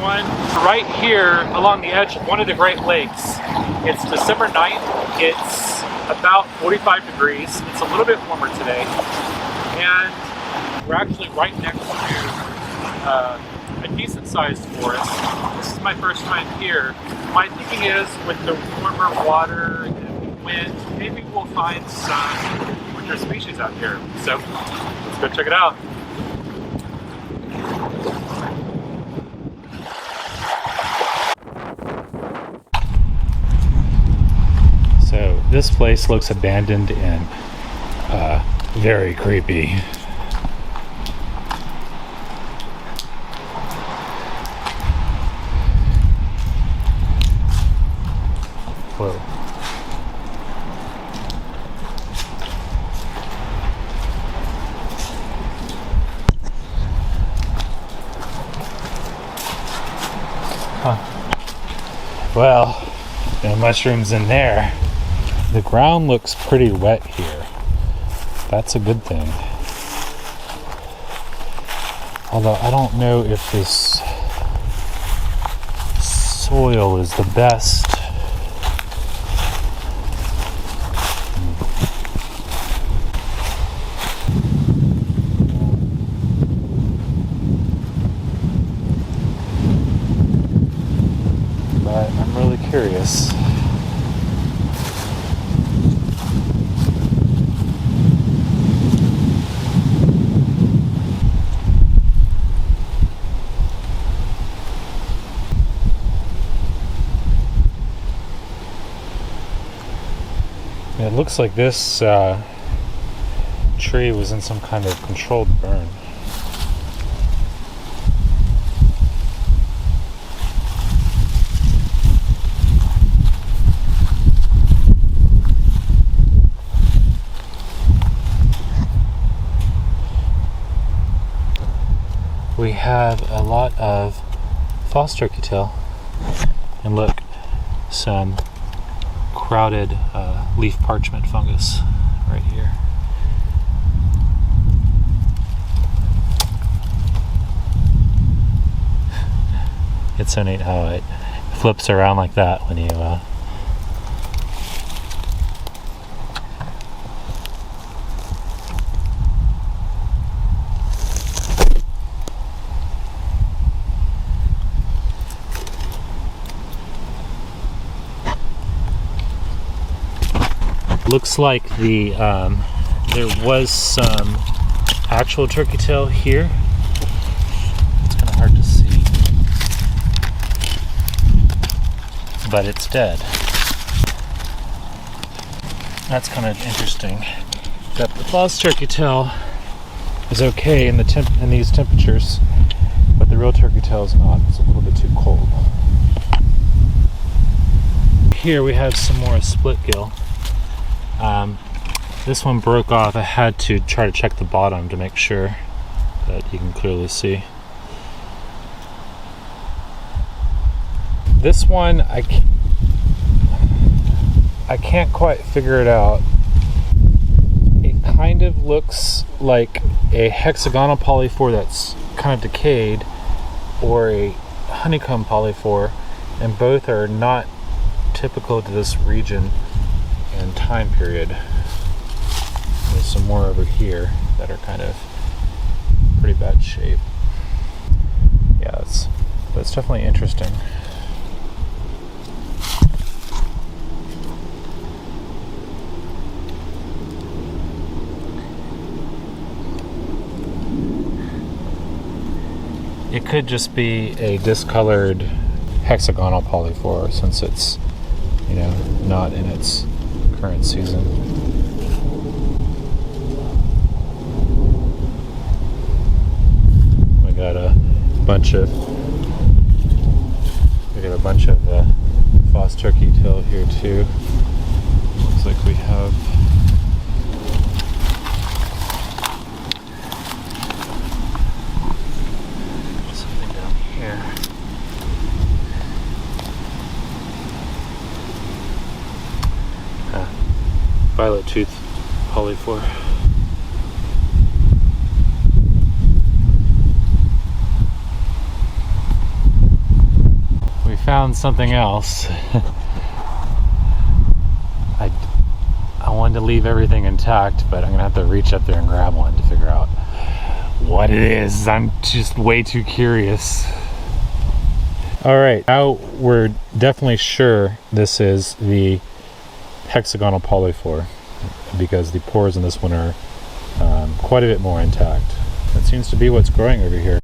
everyone. Right here along the edge of one of the Great Lakes. It's December 9th. It's about 45 degrees. It's a little bit warmer today. And we're actually right next to a decent sized forest. This is my first time here. My thinking is with the warmer water and wind, maybe we'll find some winter species out here. So let's go check it out. So this place looks abandoned and very creepy. Whoa. Huh. Well, no mushrooms in there. The ground looks pretty wet here. That's a good thing. Although I don't know if this soil is the best. But I'm really curious. It looks like this tree was in some kind of controlled burn. We have a lot of false turkey tail, and look, some crowded leaf parchment fungus right here. It's so neat how it flips around like that when you looks like the there was some actual turkey tail here. It's kind of hard to see, but it's dead. That's kind of interesting. That the false turkey tail is okay in in these temperatures, but the real turkey tail is not. It's a little bit too cold. Here we have some more split gill. This one broke off. I had to try to check the bottom to make sure that you can clearly see. This one, I can't quite figure it out. It kind of looks like a hexagonal polyphore that's kind of decayed, or a honeycomb polyphore, and both are not typical to this region and time period. There's some more over here that are kind of pretty bad shape. Yeah, that's definitely interesting. It could just be a discolored hexagonal polyphore since it's, not in its current season. We got a bunch of false turkey tail here too. Looks like we have something down here. Violet tooth polyphore. found something else. I wanted to leave everything intact, but I'm gonna have to reach up there and grab one to figure out what it is. I'm just way too curious. All right, now we're definitely sure this is the hexagonal polyflora, because the pores in this one are quite a bit more intact. That seems to be what's growing over here.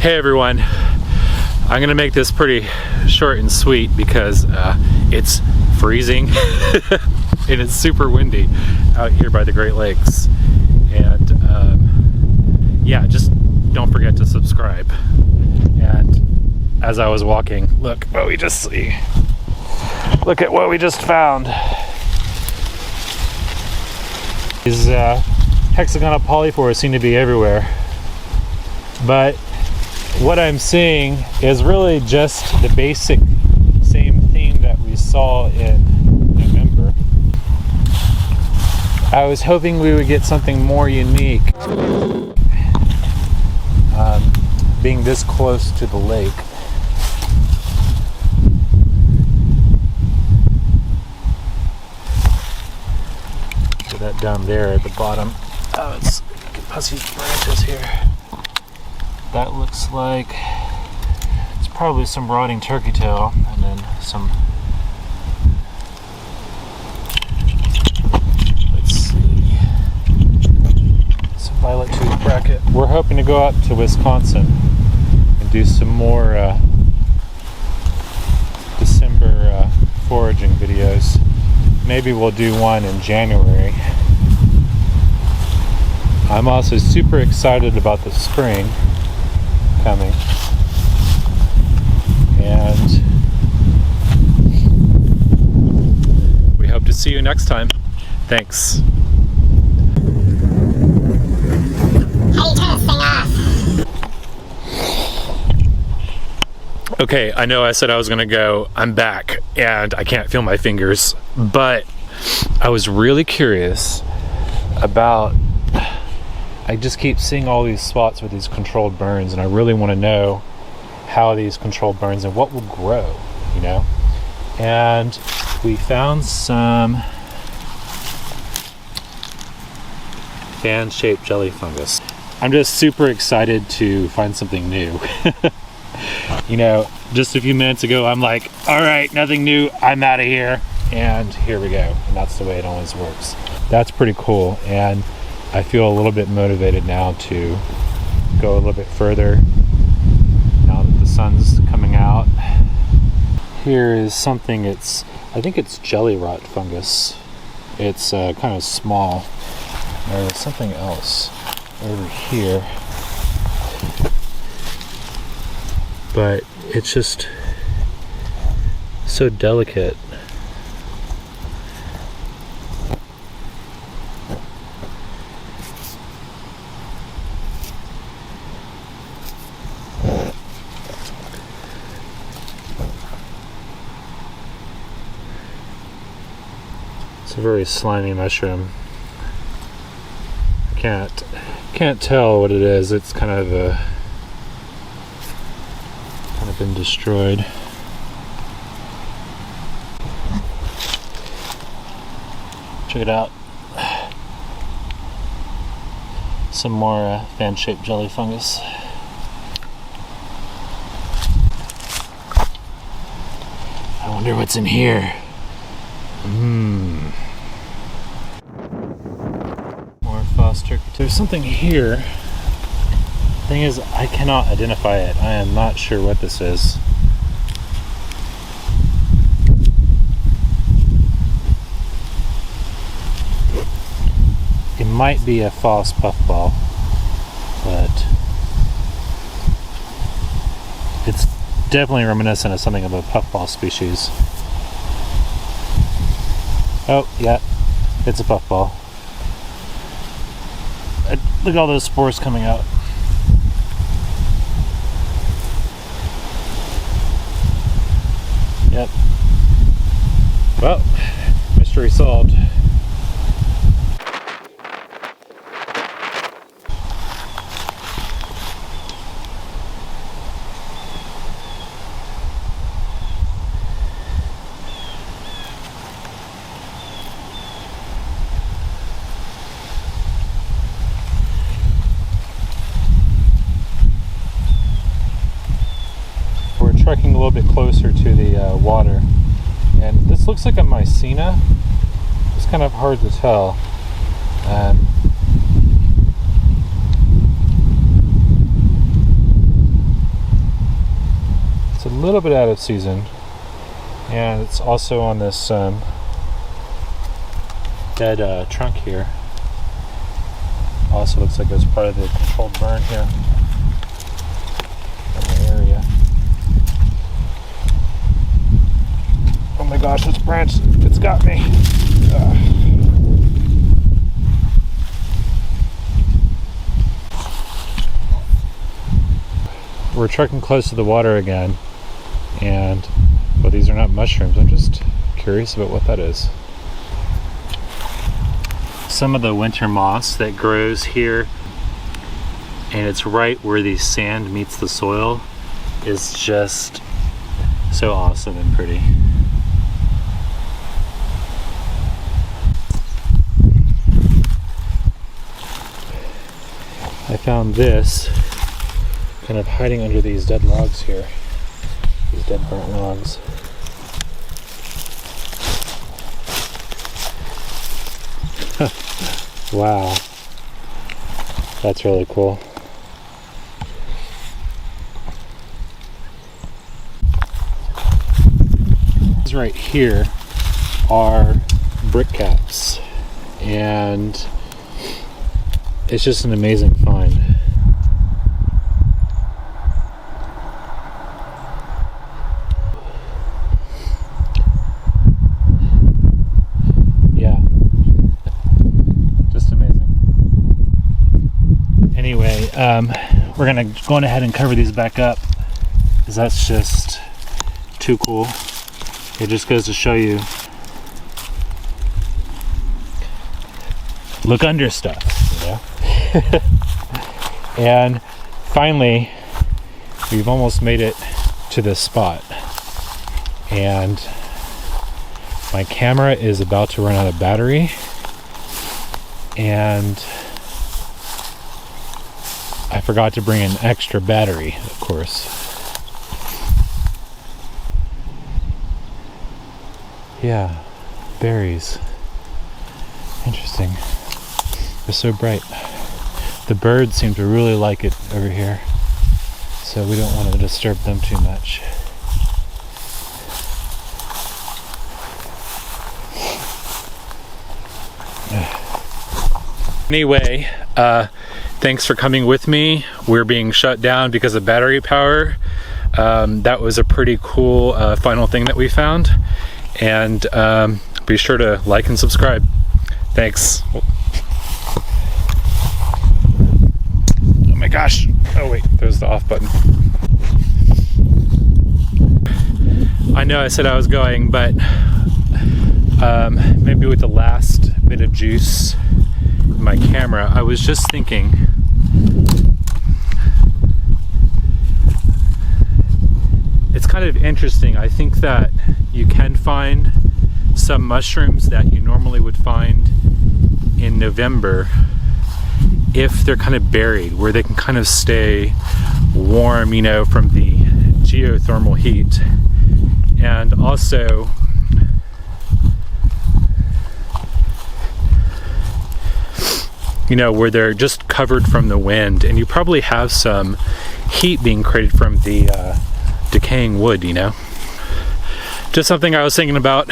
Hey everyone, I'm gonna make this pretty short and sweet because it's freezing and it's super windy out here by the Great Lakes. And yeah, just don't forget to subscribe. And as I was walking, look what we just see. Look at what we just found. These hexagonal polyflora seem to be everywhere, but what I'm seeing is really just the basic same theme that we saw in November. I was hoping we would get something more unique, being this close to the lake. Put that down there at the bottom. Oh, it's Pussy's branches here. That looks like it's probably some rotting turkey tail, and then some, let's see, some violet tooth bracket. We're hoping to go out to Wisconsin and do some more December foraging videos. Maybe we'll do one in January. I'm also super excited about the spring coming, and we hope to see you next time. Thanks. How do you turn this thing off? Okay, I know I said I was gonna go. I'm back and I can't feel my fingers, but I was really curious about, I just keep seeing all these spots with these controlled burns, and I really want to know how these controlled burns and what will grow, you know? And we found some fan-shaped jelly fungus. I'm just super excited to find something new. You know, just a few minutes ago, I'm like, all right, nothing new, I'm out of here. And here we go. And that's the way it always works. That's pretty cool. And I feel a little bit motivated now to go a little bit further now that the sun's coming out. Here is something, I think it's jelly rot fungus. It's kind of small. There's something else over here, but it's just so delicate. It's a very slimy mushroom. I can't tell what it is. It's kind of been destroyed. Check it out. Some more fan-shaped jelly fungus. I wonder what's in here. More foster. There's something here. Thing is, I cannot identify it. I am not sure what this is. It might be a false puffball, but definitely reminiscent of something of a puffball species. Oh, yeah, it's a puffball. Look at all those spores coming out. Yep. Well, mystery solved. Trekking a little bit closer to the water, and this looks like a mycena. It's kind of hard to tell. It's a little bit out of season, and it's also on this dead trunk here. Also looks like it was part of the controlled burn here in the area. Oh my gosh, this branch, it's got me. We're trekking close to the water again, and well, these are not mushrooms. I'm just curious about what that is. Some of the winter moss that grows here, and it's right where the sand meets the soil, is just so awesome and pretty. I found this kind of hiding under these dead logs here, these dead burnt logs. Wow, that's really cool. These right here are brick caps, and it's just an amazing find. Yeah, just amazing. Anyway, we're gonna go on ahead and cover these back up, because that's just too cool. It just goes to show you, look under stuff, you know? And finally, we've almost made it to this spot, and my camera is about to run out of battery, and I forgot to bring an extra battery, of course. Yeah, berries. Interesting. They're so bright. The birds seem to really like it over here, so we don't want to disturb them too much. Anyway, thanks for coming with me. We're being shut down because of battery power. That was a pretty cool final thing that we found, and be sure to like and subscribe. Thanks. Oh my gosh. Oh wait, there's the off button. I know I said I was going, but maybe with the last bit of juice in my camera, I was just thinking, it's kind of interesting. I think that you can find some mushrooms that you normally would find in November if they're kind of buried, where they can kind of stay warm, you know, from the geothermal heat. And also, you know, where they're just covered from the wind, and you probably have some heat being created from the decaying wood, you know. Just something I was thinking about.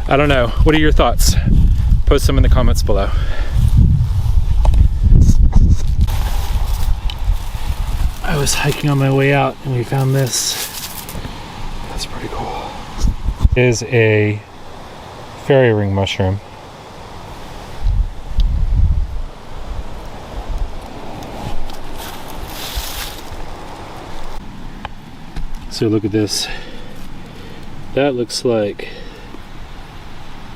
I don't know. What are your thoughts? Post them in the comments below. I was hiking on my way out and we found this. That's pretty cool. It is a fairy ring mushroom. So look at this. That looks like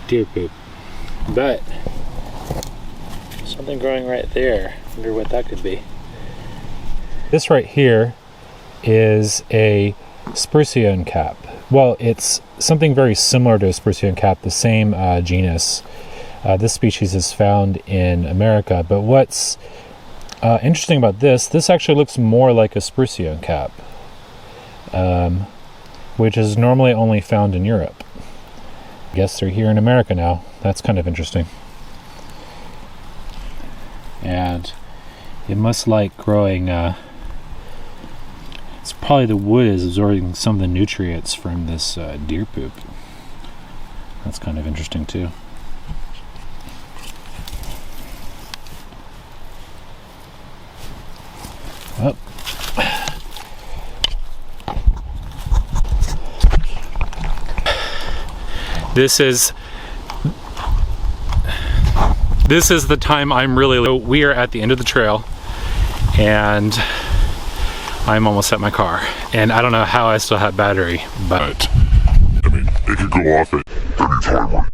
deer poop, but something growing right there. I wonder what that could be. This right here is a spruceone cap. Well, it's something very similar to a spruceone cap, the same genus. This species is found in America, but what's interesting about this actually looks more like a spruceone cap, which is normally only found in Europe. I guess they're here in America now. That's kind of interesting. And it must like growing, it's probably the wood is absorbing some of the nutrients from this deer poop. That's kind of interesting too. Oh. This is the time I'm really low. We are at the end of the trail and I'm almost at my car. And I don't know how I still have battery, but I mean, it could go off at any time.